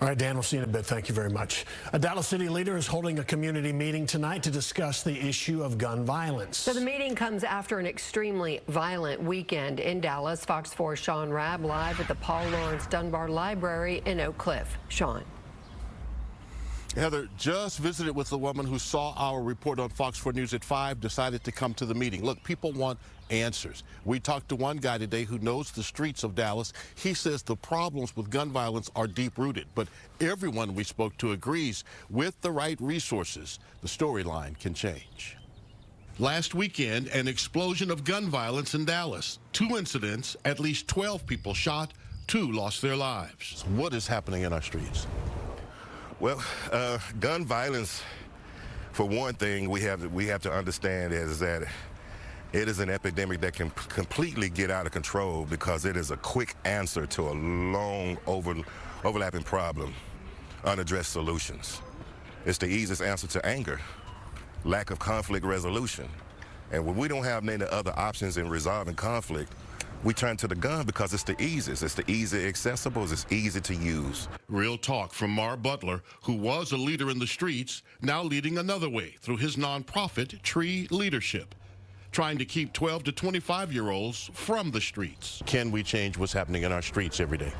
All right, Dan, we'll see you in a bit. Thank you very much. A Dallas City leader is holding a community meeting tonight to discuss the issue of gun violence. So the meeting comes after an extremely violent weekend in Dallas. Fox 4's Sean Rabb live at the Paul Laurence Dunbar Library in Oak Cliff. Sean. Heather just visited with the woman who saw our report on Fox 4 News at 5, decided to come to the meeting. Look, people want answers. We talked to one guy today who knows the streets of Dallas. He says the problems with gun violence are deep-rooted, but everyone we spoke to agrees with the right resources, the storyline can change. Last weekend, an explosion of gun violence in Dallas. 2 incidents, at least 12 people shot, 2 lost their lives. What is happening in our streets? Well, gun violence, for one thing, we have to understand is that it is an epidemic that can completely get out of control because it is a quick answer to a long overlapping problem, unaddressed solutions. It's the easiest answer to anger, lack of conflict resolution. And when we don't have many other options in resolving conflict, we turn to the gun because it's the easiest. It's the easy accessible. It's easy to use. Real talk from Mar Butler, who was a leader in the streets, now leading another way through his nonprofit, Tree Leadership, trying to keep 12 to 25-year-olds from the streets. Can we change what's happening in our streets every day?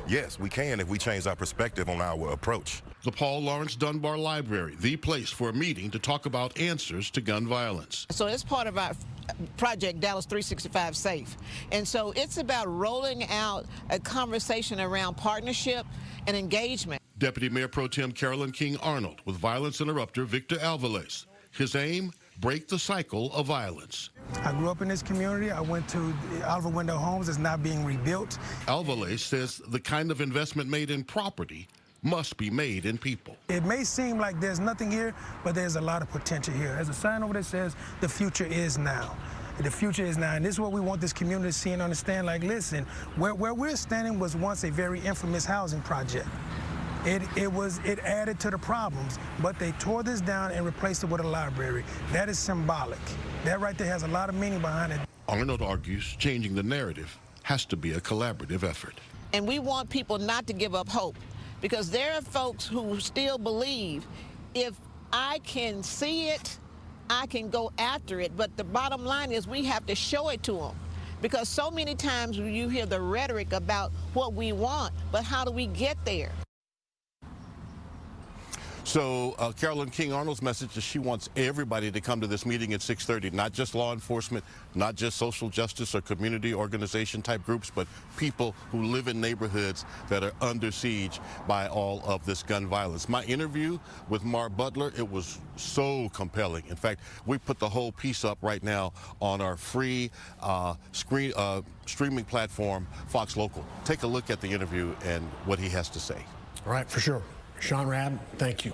Yes, we can if we change our perspective on our approach. The Paul Laurence Dunbar Library, the place for a meeting to talk about answers to gun violence. So it's part of our project Dallas 365 Safe. And so it's about rolling out a conversation around partnership and engagement. Deputy Mayor Pro Tem Carolyn Arnold with violence interrupter Victor Alvarez. His aim, break the cycle of violence. I grew up in this community. I went to Oliver Wendell Homes. It's not being rebuilt. Alvarez says the kind of investment made in property must be made in people. It may seem like there's nothing here, but there's a lot of potential here. There's a sign over there that says the future is now. The future is now, and this is what we want this community to see and understand. Like, listen, where we're standing was once a very infamous housing project. It added to the problems, but they tore this down and replaced it with a library. That is symbolic. That right there has a lot of meaning behind it. Arnold argues changing the narrative has to be a collaborative effort. And we want people not to give up hope, because there are folks who still believe if I can see it, I can go after it. But the bottom line is we have to show it to them. Because so many times you hear the rhetoric about what we want, but how do we get there? So Carolyn Arnold's message is she wants everybody to come to this meeting at 6:30, not just law enforcement, not just social justice or community organization type groups, but people who live in neighborhoods that are under siege by all of this gun violence. My interview with Mar Butler, it was so compelling. In fact, we put the whole piece up right now on our free streaming platform, Fox Local. Take a look at the interview and what he has to say. All right, for sure. Sean Rabb, thank you.